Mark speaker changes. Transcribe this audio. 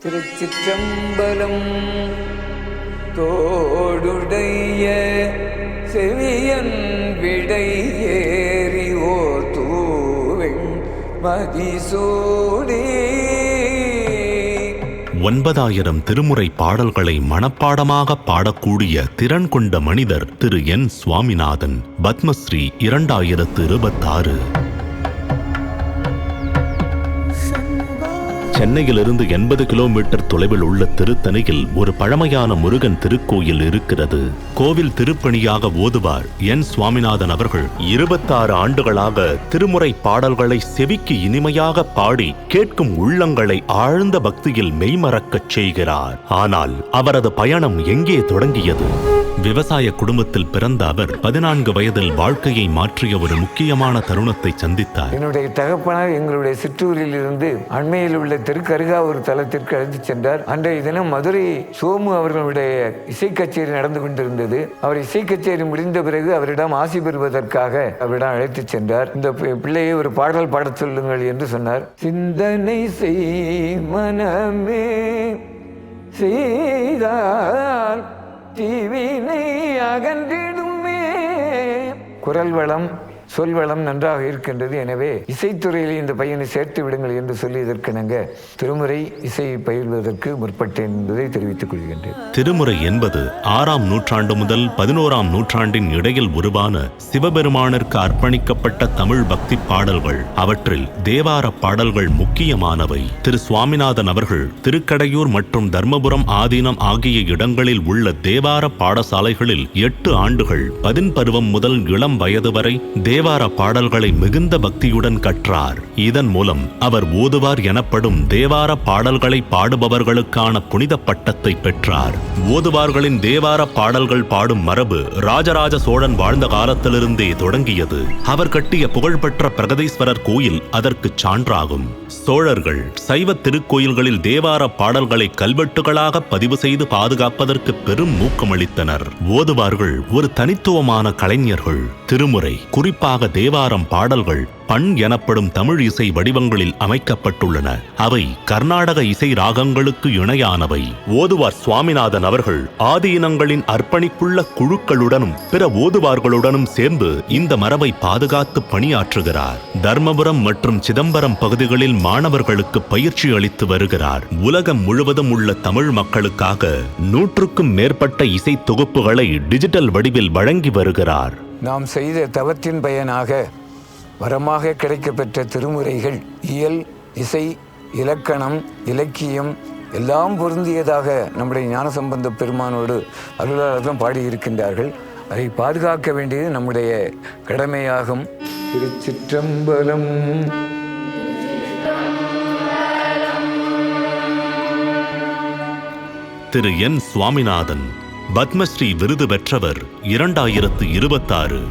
Speaker 1: திருச்சிற்றம்பலம். தோடுடைய செவியன் விடை ஏறி ஓர் தூவெண் மதிசூடி
Speaker 2: 9,000 திருமுறை பாடல்களை மனப்பாடமாக பாடக்கூடிய திறன் கொண்ட மனிதர் திரு என் சுவாமிநாதன். பத்மஸ்ரீ 2026. சென்னையிலிருந்து 80 கிலோமீட்டர் தொலைவில் உள்ள திருத்தணியில் ஒரு பழமையான முருகன் திருக்கோயில் இருக்கிறது. கோவில் திருப்பணியாக ஓதுவார் என் சுவாமிநாதன் அவர்கள் 26 ஆண்டுகளாக திருமுறை பாடல்களை செவிக்கு இனிமையாக பாடி கேட்கும் உள்ளங்களை ஆழ்ந்த பக்தியில் மெய்மறக்கச் செய்கிறார். ஆனால் அவரது பயணம் எங்கே தொடங்கியது? விவசாய குடும்பத்தில் பிறந்த அவர் 14 வயதில் வாழ்க்கையை மாற்றிய ஒரு முக்கியமான தருணத்தை சந்தித்தார்.
Speaker 1: என்னுடைய தகப்பனார் எங்களுடைய சிற்றூரில் இருந்து அண்மையில் உள்ள தெருக்கருகா ஒரு தலத்திற்கு அழைத்து சென்றார். அன்றைய தினம் மதுரை சோமு அவர்களுடைய இசை கச்சேரி நடந்து கொண்டிருந்தது. அவர் இசை கச்சேரி முடிந்த பிறகு அவரிடம் ஆசி பெறுவதற்காக அவரிடம் அழைத்து சென்றார். இந்த பிள்ளையை ஒரு பாடல் பாடச் சொல்லுங்கள் என்று சொன்னார். சிந்தனை செய் மனமே செய்தால் தீவினை அகன்றிடுமே. குரல் வளம் சொல் வளம் நன்றாக இருக்கின்றது. எனவே இசைத்துறையில் இந்த பையனை சேர்த்து விடுங்கள் என்று சொல்லி இதற்கிணங்க திருமுறை இசையை பயில்வதற்கு முற்பட்டேன் என்பதை தெரிவித்துக் கொள்கின்றேன்.
Speaker 2: திருமுறை என்பது 6ஆம் நூற்றாண்டு முதல் 11ஆம் நூற்றாண்டின் இடையில் உருவான சிவபெருமானிற்கு அர்ப்பணிக்கப்பட்ட தமிழ் பக்தி பாடல்கள். அவற்றில் தேவார பாடல்கள் முக்கியமானவை. திரு சுவாமிநாதன் அவர்கள் திருக்கடையூர் மற்றும் தர்மபுரம் ஆதீனம் ஆகிய இடங்களில் உள்ள தேவார பாடசாலைகளில் 8 ஆண்டுகள் 10 பருவம் முதல் இளம் வயது வரை தேவார பாடல்களை மிகுந்த பக்தியுடன் கற்றார். இதன் மூலம் அவர் ஓதுவார் எனப்படும் தேவார பாடல்களை பாடுபவர்களுக்கான புனித பட்டத்தை பெற்றார். ஓதுவார்களின் தேவார பாடல்கள் பாடும் மரபு ராஜராஜ சோழன் வாழ்ந்த காலத்திலிருந்தே தொடங்கியது. அவர் கட்டிய புகழ்பெற்ற பிரகதீஸ்வரர் கோயில் அதற்கு சான்றாகும். சோழர்கள் சைவ திருக்கோயில்களில் தேவார பாடல்களை கல்வெட்டுகளாக பதிவு செய்து பாதுகாப்பதற்கு பெரும் ஊக்கமளித்தனர். ஓதுவார்கள் ஒரு தனித்துவமான கலைஞர்கள். திருமுறை, குறிப்பாக தேவாரம் பாடல்கள் பண் எனப்படும் தமிழ் இசை வடிவங்களில் அமைக்கப்பட்டுள்ளன. அவை கர்நாடக இசை ராகங்களுக்கு இணையானவை. ஓதுவார் சுவாமிநாதன் அவர்கள் ஆதீனங்களின் அர்ப்பணிப்புள்ள குழுக்களுடனும் பிற ஓதுவார்களுடனும் சேர்ந்து இந்த மரபை பாதுகாத்து பணியாற்றுகிறார். தர்மபுரம் மற்றும் சிதம்பரம் பகுதிகளில் மாணவர்களுக்கு பயிற்சி அளித்து வருகிறார். உலகம் முழுவதும் உள்ள தமிழ் மக்களுக்காக 100க்கும் மேற்பட்ட இசை தொகுப்புகளை டிஜிட்டல் வடிவில் வழங்கி வருகிறார்.
Speaker 1: நாம் செய்த தவத்தின் பயனாக வரமாக கிடைக்கப்பெற்ற திருமுறைகள் இயல், இசை, இலக்கணம், இலக்கியம் எல்லாம் பொருந்தியதாக நம்முடைய ஞானசம்பந்த பெருமானோடு அருளாளர்களும் பாடியிருக்கின்றார்கள். அதை பாதுகாக்க வேண்டியது நம்முடைய கடமையாகும். திருச்சிற்றம்பலம்.
Speaker 2: திரு என் சுவாமிநாதன் பத்மஸ்ரீ விருது பெற்றவர் 2026.